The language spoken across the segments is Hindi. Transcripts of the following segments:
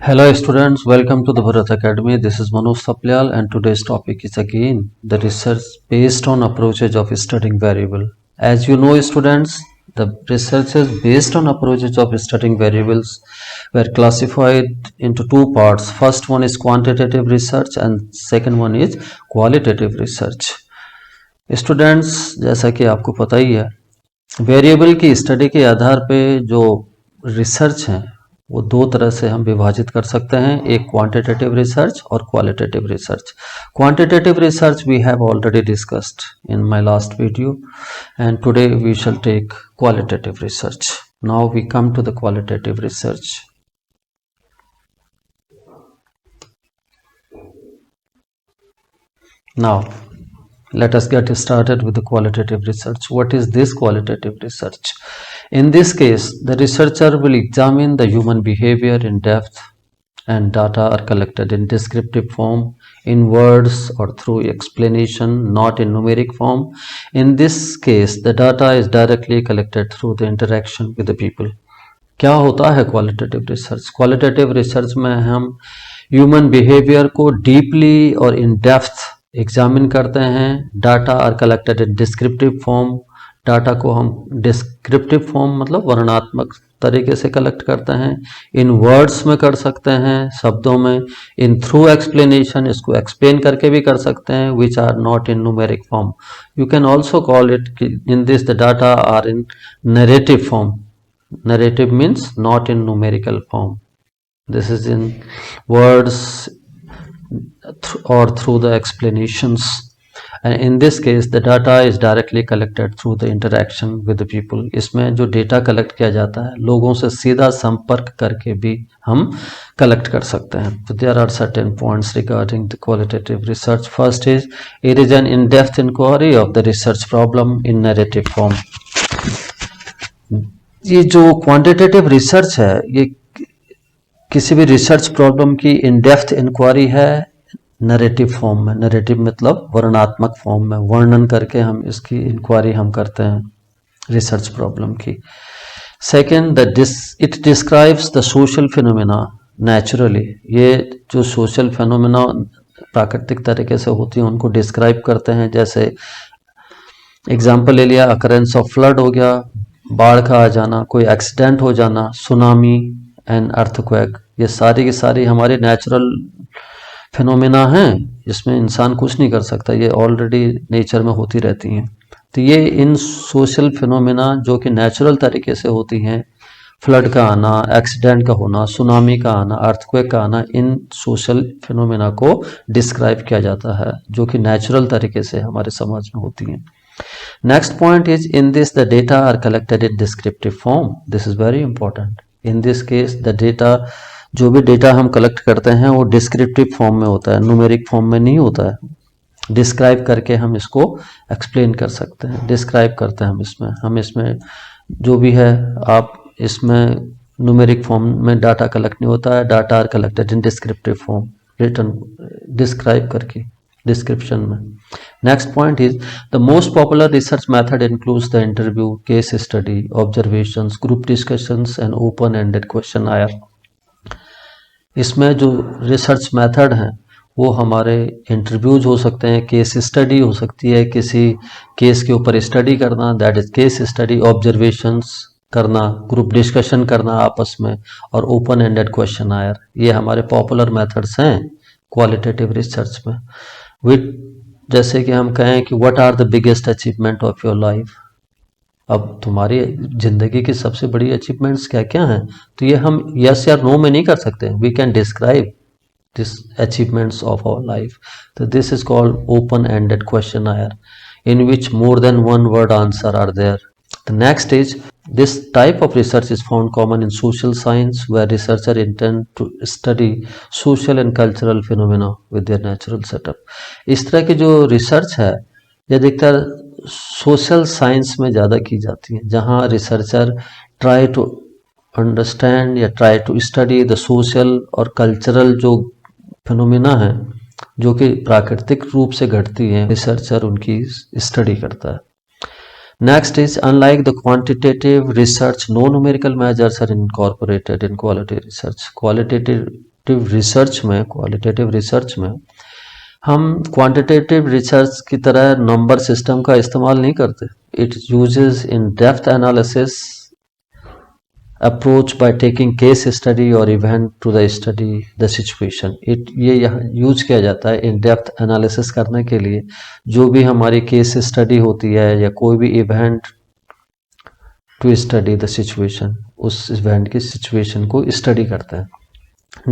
Hello students, welcome to the Bharat Academy. This is Manoj Saplyal and today's topic is again the research based on approaches of studying variable. As you know students, the researches based on approaches of studying variables were classified into two parts. First one is quantitative research and second one is qualitative research. Students, जैसा कि आपको पता ही है, वेरिएबल की स्टडी के आधार पे जो रिसर्च हैं वो दो तरह से हम विभाजित कर सकते हैं, एक क्वांटिटेटिव रिसर्च और qualitative research. Quantitative research we have already discussed in my last video and today we shall take qualitative research. Now we come to the qualitative research. Now let us get started with the qualitative research. What is this qualitative research? In this case, the researcher will examine the human behavior in depth and data are collected in descriptive form, in words or through explanation, not in numeric form. In this case, the data is directly collected through the interaction with the people. क्या होता है क्वालिटेटिव रिसर्च? क्वालिटेटिव रिसर्च में हम ह्यूमन बिहेवियर को डीपली और इन डेप्थ एग्जामिन करते हैं. Data are collected in descriptive form. Data को हम डिस्क्रिप्टिव फॉर्म मतलब वर्णनात्मक तरीके से कलेक्ट करते हैं. इन वर्ड्स में कर सकते हैं, शब्दों में. इन थ्रू एक्सप्लेनेशन, इसको एक्सप्लेन करके भी कर सकते हैं, which are not in numeric form. You can also call it in this the data are in narrative form. Narrative means not in numerical form. This is in words or through the explanations. And in this case, the data is directly collected through the interaction with the people. इसमें जो डेटा कलेक्ट किया जाता है, लोगों से सीधा संपर्क करके भी हम कलेक्ट कर सकते हैं. So there are certain points regarding the qualitative research. First is, it is an in-depth inquiry of the research problem in narrative form. ये जो क्वांटिटेटिव रिसर्च है, ये किसी भी रिसर्च प्रॉब्लम की इन डेप्थ इंक्वायरी है नरेटिव फॉर्म में. नरेटिव मतलब वर्णनात्मक फॉर्म में, वर्णन करके हम इसकी इंक्वायरी हम करते हैं रिसर्च प्रॉब्लम की. Second, it describes the social phenomena naturally. ये जो सोशल फिनोमेना प्राकृतिक तरीके से होती हैं उनको डिस्क्राइब करते हैं. जैसे एग्जाम्पल ले लिया, अकरेंस ऑफ फ्लड हो गया, बाढ़ का आ जाना, कोई एक्सीडेंट हो जाना, सुनामी एंड अर्थक्वेक. ये सारी की सारी हमारी नेचुरल फिनोमेना हैं, जिसमें इंसान कुछ नहीं कर सकता, ये ऑलरेडी नेचर में होती रहती हैं. तो ये इन सोशल फिनोमेना जो कि नेचुरल तरीके से होती हैं, फ्लड का आना, एक्सीडेंट का होना, सुनामी का आना, अर्थक्वेक का आना, इन सोशल फिनोमेना को डिस्क्राइब किया जाता है जो कि नेचुरल तरीके से हमारे समाज में होती हैं. Next point is, in this the data are collected in descriptive form. This is very important. In this case the data, जो भी डेटा हम कलेक्ट करते हैं वो डिस्क्रिप्टिव फॉर्म में होता है, न्यूमेरिक फॉर्म में नहीं होता है. डिस्क्राइब करके हम इसको एक्सप्लेन कर सकते हैं, डिस्क्राइब करते हैं हम इसमें जो भी है. आप इसमें न्यूमेरिक फॉर्म में डाटा कलेक्ट नहीं होता है. Data are collected in descriptive form, written describe करके डिस्क्रिप्शन में. Next point is, the most popular research method includes the interview, case study, observations, group discussions and open ended questionnaire. इसमें जो रिसर्च मेथड हैं वो हमारे इंटरव्यूज हो सकते हैं, केस स्टडी हो सकती है, किसी केस के ऊपर स्टडी करना, that is case study, observations करना, ग्रुप डिस्कशन करना आपस में, और ओपन एंडेड क्वेश्चन आयर. ये हमारे पॉपुलर मेथड्स हैं क्वालिटेटिव रिसर्च में. विथ जैसे कि हम कहें कि what are the biggest achievement of your life. अब तुम्हारी जिंदगी की सबसे बड़ी अचीवमेंट्स क्या क्या हैं, तो ये हम यस या नो में नहीं कर सकते. We can describe this achievements of our life. तो this is called open ended questionnaire in which more than one word answer are there. The next is, this type of research is found common in social science where researchers intend to study social and cultural phenomena with their natural setup. इस तरह की जो रिसर्च है ये अधिकतर सोशल साइंस में ज़्यादा की जाती है, जहाँ रिसर्चर ट्राई टू अंडरस्टैंड या try to study the social और कल्चरल जो फिनोमिना है जो कि प्राकृतिक रूप से घटती हैं, रिसर्चर उनकी स्टडी करता है. Next is, unlike the quantitative research, no numerical measures are incorporated in quality research. Qualitative qualitative research में हम क्वांटिटेटिव रिसर्च की तरह नंबर सिस्टम का इस्तेमाल नहीं करते. It uses in depth analysis approach by taking case study और event to the study the situation. ये यहाँ यूज किया जाता है इन डेप्थ एनालिसिस करने के लिए. जो भी हमारी केस स्टडी होती है या कोई भी event to study the situation, उस इवेंट की सिचुएशन को स्टडी करते हैं.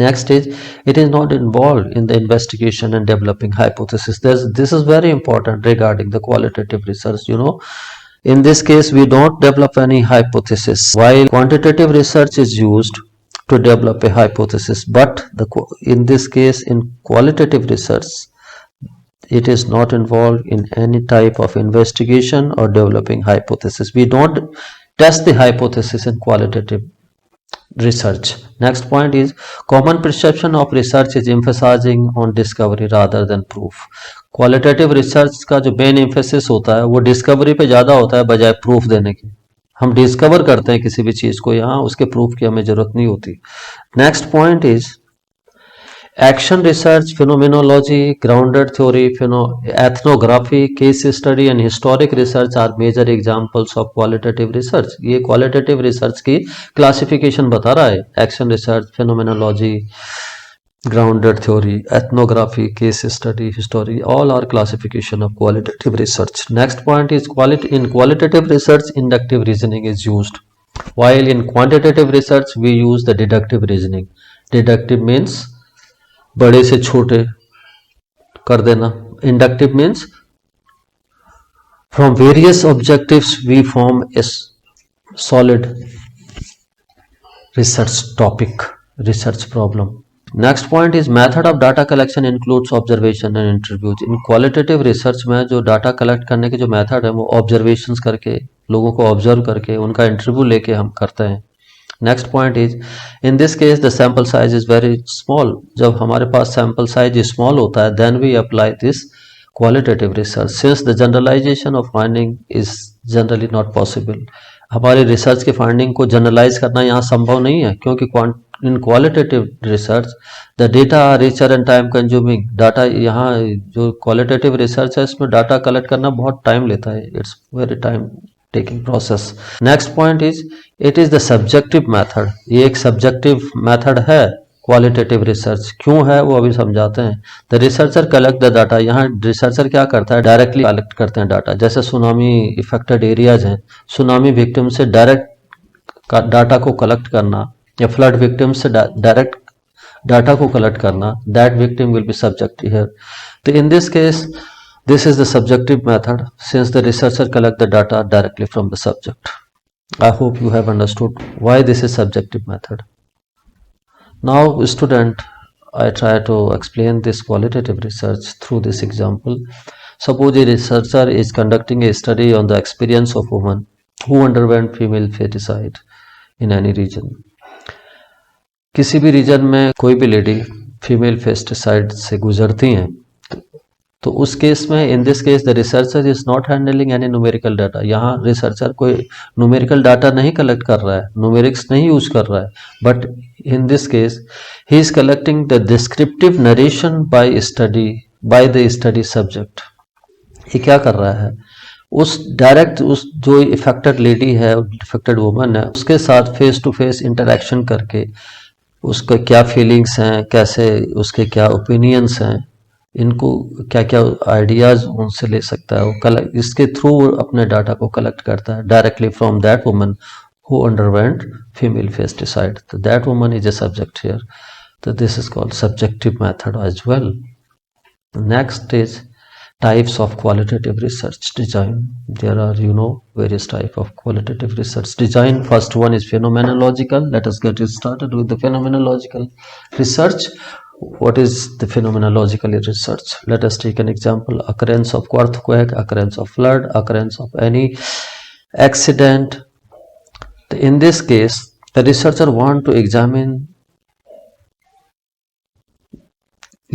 Next is, it is not involved in the investigation and developing hypothesis. This is very important regarding the qualitative research. In this case, we don't develop any hypothesis. While quantitative research is used to develop a hypothesis, but in this case, in qualitative research, it is not involved in any type of investigation or developing hypothesis. We don't test the hypothesis in qualitative research. Next point is, common perception of research is emphasizing on discovery rather than proof. Qualitative research का जो main emphasis होता है वो discovery पे ज़्यादा होता है बजाय proof देने के. हम discover करते हैं किसी भी चीज़ को, यहाँ उसके proof की हमें ज़रूरत नहीं होती. Next point is, action research, phenomenology, grounded theory, ethnography, case study and historic research are major examples of qualitative research. ये qualitative research की classification बता रहा है. Action research, phenomenology, grounded theory, ethnography, case study, history, all are classification of qualitative research. Next point is, in qualitative research, inductive reasoning is used, while in quantitative research we use the deductive reasoning. Deductive means बड़े से छोटे कर देना. Inductive means from various objectives we form a solid research topic, research problem. Next point is, method of data collection includes observation and interviews. In qualitative research में जो डाटा कलेक्ट करने के जो मेथड है वो ऑब्जर्वेशंस करके, लोगों को ऑब्जर्व करके उनका इंटरव्यू लेके हम करते हैं. Next point is, in this case the sample size is very small. जब हमारे पास सैम्पल साइज स्मॉल होता है, then we apply this qualitative research, since the generalisation of finding is generally not possible. हमारी रिसर्च के फाइंडिंग को जनरलाइज करना यहाँ संभव नहीं है, क्योंकि in qualitative research the data are richer and time consuming. Data, यहाँ जो क्वालिटेटिव रिसर्च है इसमें डाटा कलेक्ट करना बहुत टाइम लेता है. It's very time taking process. Next point is, it is the subjective method. ये एक सब्जेक्टिव मेथड है क्वालिटेटिव रिसर्च. क्यों है वो अभी समझाते हैं. The researcher collect the data. यहाँ रिसर्चर क्या करता है, डायरेक्टली कलेक्ट करते हैं डाटा. जैसे सुनामी इफेक्टेड एरियाज हैं, सुनामी विक्टिम से डायरेक्ट डाटा को कलेक्ट करना, या फ्लड विक्टिम से डायरेक्ट डाटा को कलेक्ट करना, that victim will be subject here. तो in this case this is the subjective method, since the researcher collect the data directly from the subject. I hope you have understood why this is subjective method. Now student, I try to explain this qualitative research through this example. Suppose a researcher is conducting a study on the experience of women who underwent female feticide in any region. किसी भी रीजन में कोई भी लेडी फीमेल फेस्टिसाइड से गुजरती हैं, तो उस केस में, इन this case the researcher is not handling any numerical data. यहाँ रिसर्चर कोई न्यूमेरिकल डाटा नहीं कलेक्ट कर रहा है, न्यूमेरिक्स नहीं यूज कर रहा है, but in this case he is collecting the descriptive narration by the study subject. ये क्या कर रहा है, उस डायरेक्ट उस जो इफेक्टेड लेडी है, इफेक्टेड वुमन है, उसके साथ फेस टू फेस इंटरेक्शन करके उसके क्या फीलिंग्स हैं, कैसे उसके क्या ओपिनियंस हैं, इनको क्या क्या आइडियाज उनसे ले सकता है, वो इसके थ्रू अपने डाटा को कलेक्ट करता है directly from that woman who underwent female foeticide. तो that woman is a subject here. तो this is called subjective method as well. Next is types of qualitative research design. There are various type of qualitative research design. First one is phenomenological. Let us get started with the phenomenological research. What is the phenomenological research? Let us take an example: occurrence of earthquake, occurrence of flood, occurrence of any accident. In this case, the researcher want to examine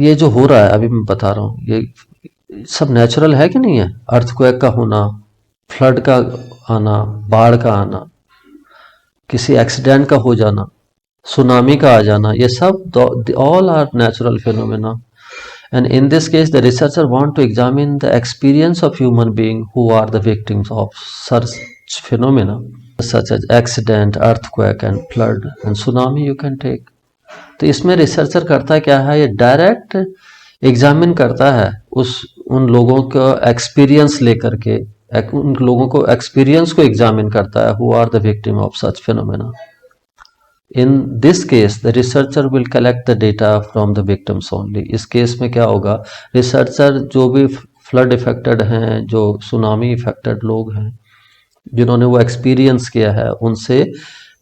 ये जो हो रहा है, अभी मैं बता रहा हूँ, ये सब नेचुरल है कि नहीं है. अर्थक्वेक का होना, फ्लड का आना, बाढ़ का आना, किसी एक्सीडेंट का हो जाना, सुनामी का आ जाना, ये सब all are natural phenomena. And in this case, the researcher want to examine the experience of human being who are the victims of such phenomena, such as accident, earthquake, and flood, and tsunami. You can take. तो इसमें रिसर्चर करता क्या है, ये डायरेक्ट एग्जामिन करता है उन लोगों का एक्सपीरियंस लेकर के, उन लोगों को एक्सपीरियंस को एग्जामिन करता है who are the victim of such phenomena. In this case the researcher will collect the data from the victims only. इस केस में क्या होगा, रिसर्चर जो भी फ्लड इफेक्टेड हैं, जो सुनामी इफेक्टेड लोग हैं, जिन्होंने वो एक्सपीरियंस किया है, उनसे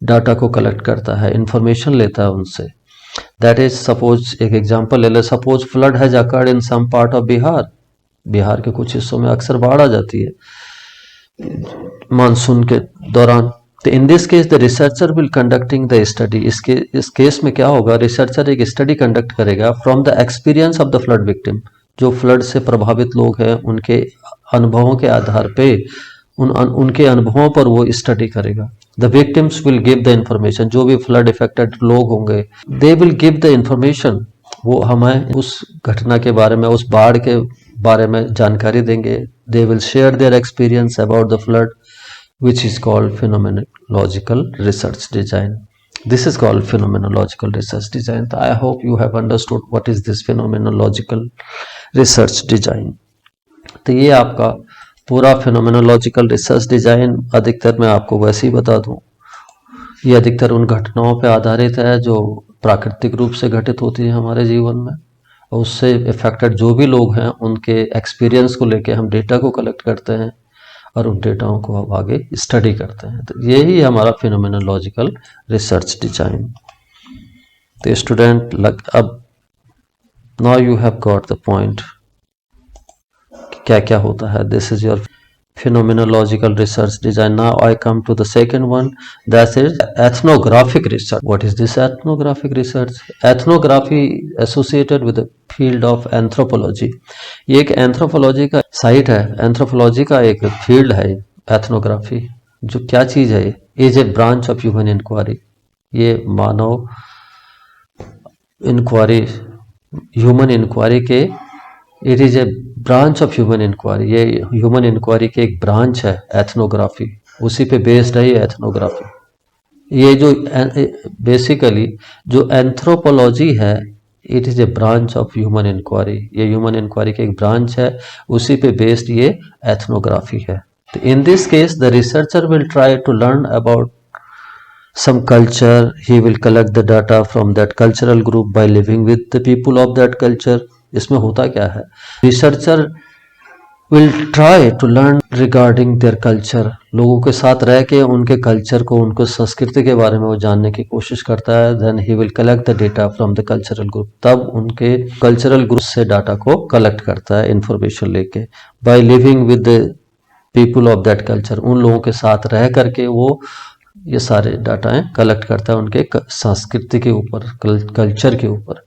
डाटा को कलेक्ट करता है, इंफॉर्मेशन लेता है उनसे. दैट इज, सपोज एक एग्जांपल ले ले, suppose flood has occurred in some part of Bihar. Bihar के कुछ हिस्सों में अक्सर बाढ़ आ जाती है मानसून के दौरान. तो in this case the researcher will conducting the study. इस केस में क्या होगा, रिसर्चर एक स्टडी कंडक्ट करेगा from the experience of the flood victim. जो फ्लड से प्रभावित लोग हैं उनके अनुभवों के आधार पे, उनके अनुभवों पर वो स्टडी करेगा. The victims will give the information. जो भी फ्लड इफेक्टेड लोग होंगे, they will give the information. वो हमें उस घटना के बारे में, उस बाढ़ के बारे में जानकारी देंगे. They will share their experience about the flood, which is called phenomenological research design. This is called phenomenological research design. I hope you have understood what is this phenomenological research design. तो ये आपका पूरा phenomenological research design, अधिकतर मैं आपको वैसे ही बता दूं, ये अधिकतर उन घटनाओं पर आधारित है जो प्राकृतिक रूप से घटित होती है हमारे जीवन में, और उससे इफेक्टेड जो भी लोग हैं उनके एक्सपीरियंस को लेके हम डेटा को कलेक्ट करते हैं और उन डेटाओं को अब आगे स्टडी करते हैं. तो यही हमारा फिनोमेनोलॉजिकल रिसर्च डिजाइन. तो स्टूडेंट अब now you have got the point क्या क्या होता है. This is your phenomenological research design. Now I come to the second one, that is ethnographic research. What is this ethnographic research? Ethnography associated with the field of anthropology. ये एक एंथ्रोपोलॉजी का साइट है, एंथ्रोपोलॉजी का एक फील्ड है एथनोग्राफी. जो क्या चीज है, is a branch of human inquiry. ये मानव इंक्वायरी, ह्यूमन इंक्वायरी के, it is a branch of human inquiry. ये ह्यूमन इंक्वायरी की एक ब्रांच है एथनोग्राफी, उसी पे बेस्ड है ये एथनोग्राफी. ये जो बेसिकली जो एंथ्रोपोलॉजी है, it is a branch of human inquiry. ये ह्यूमन इंक्वायरी की एक ब्रांच है, उसी पे बेस्ड ये एथनोग्राफी है. तो in this case the researcher will try to learn about some culture. He will collect the data from that cultural group by living with the people of that culture. इसमें होता क्या है, researcher will try to learn regarding their culture. लोगों के साथ रह के उनके कल्चर को, उनको संस्कृति के बारे में वो जानने की कोशिश करता है. Then he will collect the data from the cultural group. तब उनके कल्चरल ग्रुप से डाटा को कलेक्ट करता है, इंफॉर्मेशन लेके. By living with the people of that culture. उन लोगों के साथ रह करके वो ये सारे डाटाएं कलेक्ट करता है उनके संस्कृति के ऊपर, कल्चर के ऊपर.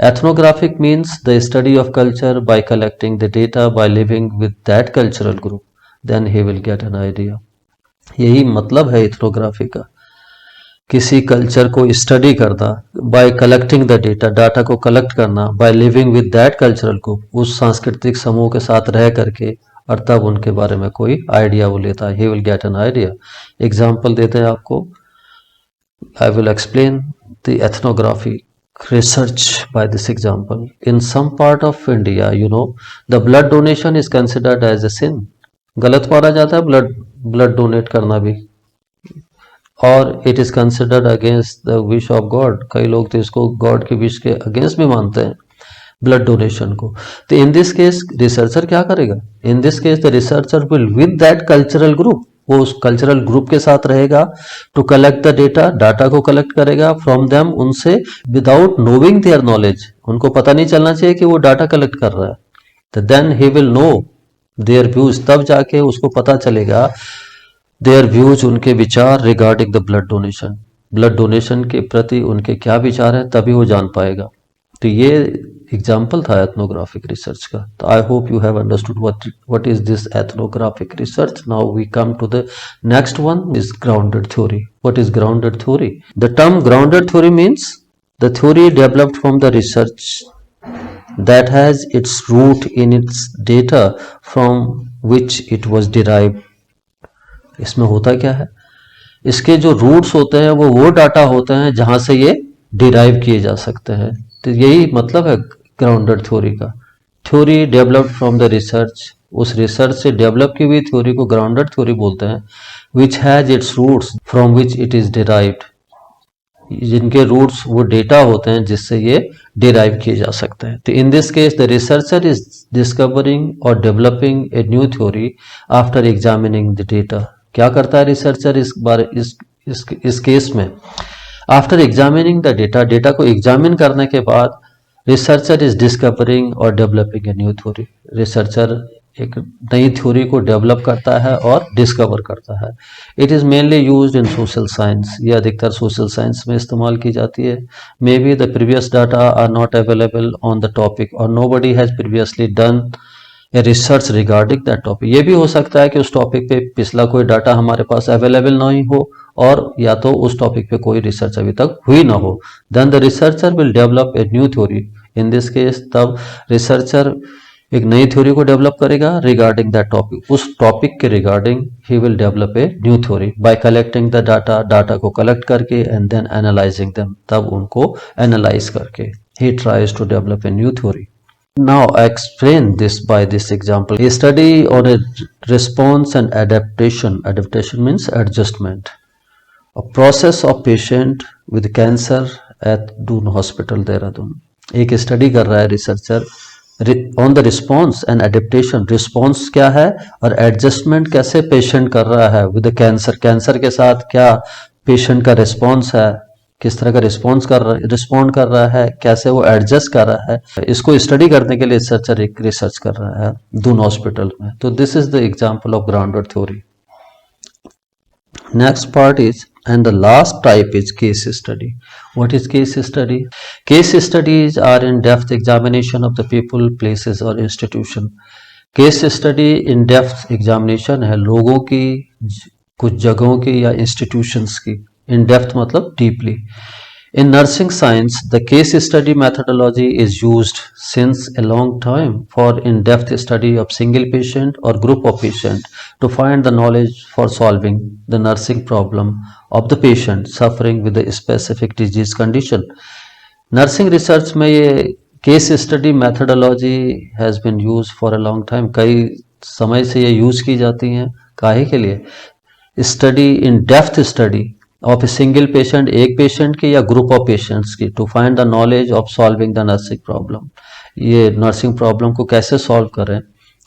Ethnographic means the study of culture by collecting the data by living with that cultural group. Then he will get an idea. यही मतलब है एथनोग्राफी का, किसी कल्चर को स्टडी करना bye collecting the data, data को कलेक्ट करना, bye living with that cultural group, उस सांस्कृतिक समूह के साथ रह करके, और तब उनके बारे में कोई आइडिया वो लेता है. He will get an idea. Example देते हैं आपको. I will explain the ethnographic research by this example. In some part of India, you know, the blood donation is considered as a sin. गलत माना जाता है ब्लड डोनेट करना भी, और it is considered against the wish of God. कई लोग तो इसको गॉड के विश के अगेंस्ट भी मानते हैं ब्लड डोनेशन को. तो इन दिस केस रिसर्चर क्या करेगा, in this case the researcher will with that cultural group, वो उस कल्चरल ग्रुप के साथ रहेगा, to collect the data, data को कलेक्ट करेगा फ्रॉम देम, उनसे, विदाउट नोइंग देयर नॉलेज. उनको पता नहीं चलना चाहिए कि वो डाटा कलेक्ट कर रहा है. तो then he will know their views. तब जाके उसको पता चलेगा देयर व्यूज, उनके विचार regarding the blood donation. Blood donation के प्रति उनके क्या विचार है, तभी वो जान पाएगा. तो ये एग्जाम्पल था एथनोग्राफिक रिसर्च का. तो I hope you have understood what is this ethnographic research. Now we come to the next one is grounded theory. What is grounded theory? The term grounded theory means the theory developed from the research that has its root in its data from which it was derived. इसमें होता क्या है, इसके जो रूट्स होते हैं वो डाटा होते हैं जहां से ये डिराइव किए जा सकते हैं. तो यही मतलब है ग्राउंडेड थ्योरी का. Theory developed from the research, उस रिसर्च से डेवलप की हुई थ्योरी को ग्राउंडेड थ्योरी बोलते हैं. Which has its roots from which it is derived, जिनके रूट्स वो डेटा होते हैं जिससे ये डिराइव किए जा सकते हैं. तो in this case the researcher is discovering और developing a new theory after examining the data. क्या करता है रिसर्चर इस केस में? After examining the data, data को एग्जामिन करने के बाद रिसर्चर इज डिस्कवरिंग और developing a new theory. Researcher एक नई थ्योरी को डेवलप करता है और डिस्कवर करता है. It is mainly used in social science, ये अधिकतर सोशल साइंस में इस्तेमाल की जाती है. May be the previous data are not available on the topic और nobody has previously done a research regarding that topic. ये भी हो सकता है कि उस टॉपिक पे पिछला कोई डाटा हमारे पास अवेलेबल नहीं हो और या तो उस टॉपिक पे कोई रिसर्च अभी तक हुई ना हो. Then the researcher will develop a new theory. In this case तब रिसर्चर एक नई थ्योरी को डेवलप करेगा रिगार्डिंग दैट टॉपिक. उस टॉपिक के regarding he will develop a new theory by collecting the data, data को कलेक्ट करके एंड देन एनालाइजिंग देम, तब उनको एनालाइज करके he tries to develop a new theory. Now I explain this by this example. A study on a response and adaptation. Adaptation means adjustment. A process of patient with cancer at Doon Hospital, Dehradun. एक स्टडी कर रहा है researcher on the response and adaptation. Response क्या है और एडजस्टमेंट कैसे पेशेंट कर रहा है विद कैंसर. कैंसर के साथ क्या पेशेंट का रिस्पॉन्स है, किस तरह का रिस्पॉन्ड कर रहा है, कैसे वो एडजस्ट कर रहा है. इसको स्टडी करने के लिए रिसर्चर एक रिसर्च कर रहा है दून हॉस्पिटल में. तो this is the example of grounded theory. Next part is and the last type is case study. What is case study? Case studies are in-depth examination of the people, places or institution. Case study in-depth examination है लोगों की, कुछ जगहों की या institutions की. In-depth मतलब deeply. In nursing science, the case study methodology is used since a long time for in-depth study of single patient or group of patient to find the knowledge for solving the nursing problem of the patient suffering with a specific disease condition. Nursing research में ये case study methodology has been used for a long time. कई समय से ये यूज की जाती हैं. काहे के लिए? Study in depth study of a single patient, एक पेशेंट की या ग्रुप ऑफ पेशेंट्स की, to find the knowledge of solving the nursing problem. ये नर्सिंग प्रॉब्लम को कैसे सॉल्व करें,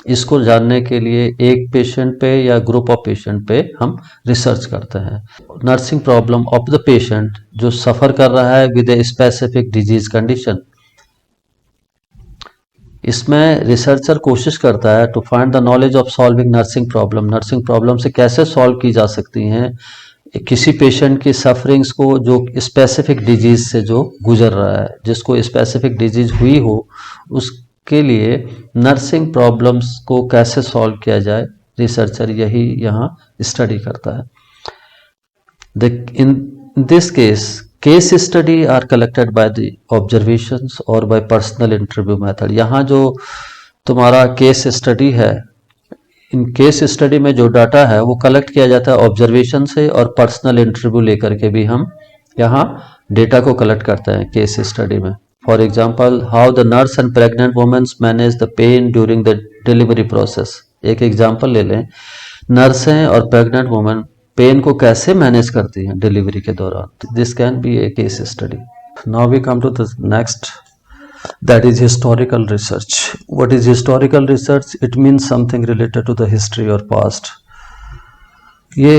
इसको जानने के लिए एक पेशेंट पे या ग्रुप ऑफ पेशेंट पे हम रिसर्च करते हैं. Nursing problem of the patient जो सफ़र कर रहा है with a specific disease condition. इसमें रिसर्चर कोशिश करता है to find the knowledge of solving nursing problem. Nursing problem से कैसे सॉल्व की जा सकती हैं किसी पेशेंट की सफरिंग्स को जो स्पेसिफिक डिजीज से जो गुजर रहा है, जिसको स्पेसिफिक डिजीज हुई हो, उसके लिए नर्सिंग प्रॉब्लम्स को कैसे सॉल्व किया जाए, रिसर्चर यही यहाँ स्टडी करता है. In this case study are collected by the observations और बाय पर्सनल इंटरव्यू मेथड. यहाँ जो तुम्हारा केस स्टडी है, इन केस स्टडी में जो डाटा है वो कलेक्ट किया जाता है ऑब्जर्वेशन से और पर्सनल इंटरव्यू लेकर के भी हम यहाँ डेटा को कलेक्ट करते हैं केस स्टडी में. For example, how the nurse and pregnant women's manage the pen during the delivery process. एक एग्जांपल ले लें, नर्सें और प्रेग्नेंट वुमेन पेन को कैसे मैनेज करती हैं डिलीवरी के दौरान. This can be a case study. Now we come to the next, that is historical research. What is historical research? It means something related to the history or past. ये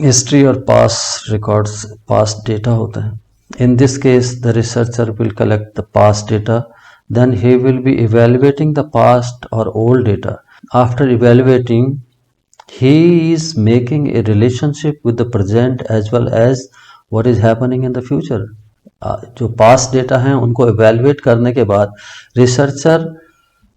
history और past records, past data होता है. In this case, the researcher will collect the past data, then he will be evaluating the past or old data. After evaluating, he is making a relationship with the present as well as what is happening in the future. जो पास डेटा हैं उनको एवेलुएट करने के बाद researcher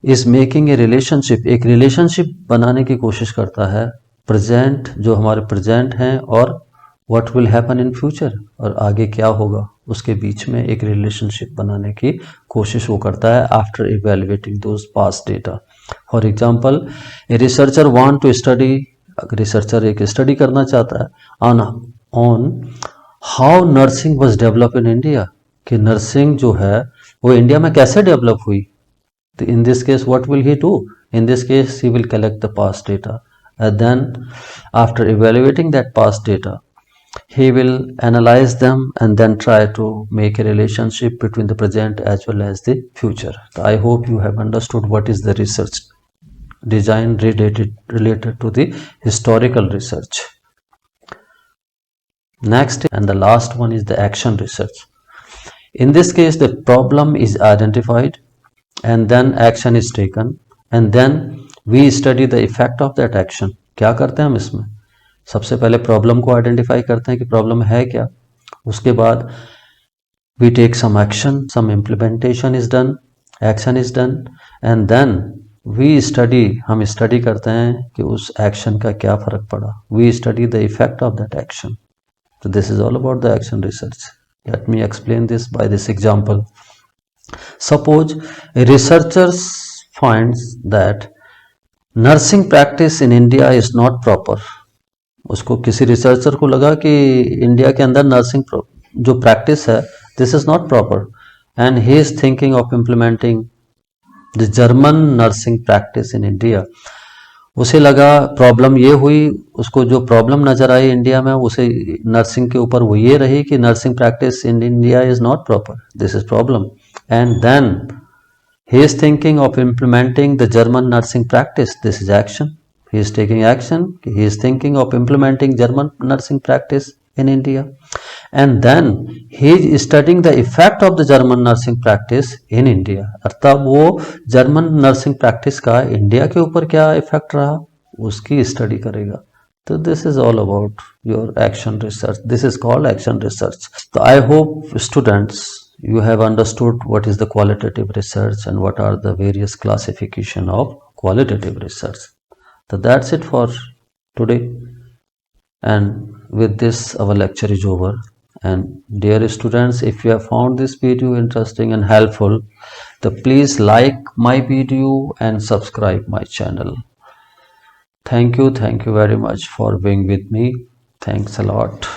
is making a relationship, एक रिलेशनशिप बनाने की कोशिश करता है प्रेजेंट, जो हमारे प्रेजेंट हैं, और what will happen in future, और आगे क्या होगा उसके बीच में एक रिलेशनशिप बनाने की कोशिश वो करता है after evaluating those past data. For example, a researcher want to study, researcher एक स्टडी करना चाहता है on on how nursing was develop in India, कि नर्सिंग जो है वो इंडिया में कैसे डेवलप हुई। तो in this case what will he do? In this case he will collect the past data, and then after evaluating that past data he will analyze them and then try to make a relationship between the present as well as the future. So I hope you have understood what is the research design related to the historical research. Next and the last one is the action research. In this case the problem is identified and then action is taken and then we study the effect of that action. क्या करते हैं हम इसमें, सबसे पहले प्रॉब्लम को आइडेंटिफाई करते हैं कि प्रॉब्लम है क्या, उसके बाद we take some action, some implementation is done, action is done, and then we study, हम स्टडी करते हैं कि उस एक्शन का क्या फर्क पड़ा, we study the effect of that action. So this is all about the action research. Let me explain this by this example. Suppose a researcher finds that nursing practice in India is not proper. उसको किसी रिसर्चर को लगा कि इंडिया के अंदर नर्सिंग जो प्रैक्टिस है this is not proper and he is thinking of implementing the German nursing practice in India. उसे लगा प्रॉब्लम ये हुई, उसको जो प्रॉब्लम नजर आई इंडिया में उसे नर्सिंग के ऊपर वो ये रही कि nursing practice in India is not proper, this is problem, and then he is thinking of implementing the German nursing practice. This is action. He is taking action. He is thinking of implementing German nursing practice in India, and then he is studying the effect of the German nursing practice in India. अर्थात वो जर्मन नर्सिंग प्रैक्टिस का इंडिया के ऊपर क्या इफेक्ट रहा उसकी स्टडी करेगा। So this is all about your action research. This is called action research. So I hope students you have understood what is the qualitative research and what are the various classification of qualitative research. So that's it for today, and with this our lecture is over. And dear students, if you have found this video interesting and helpful, then please like my video and subscribe my channel. Thank you very much for being with me. Thanks a lot.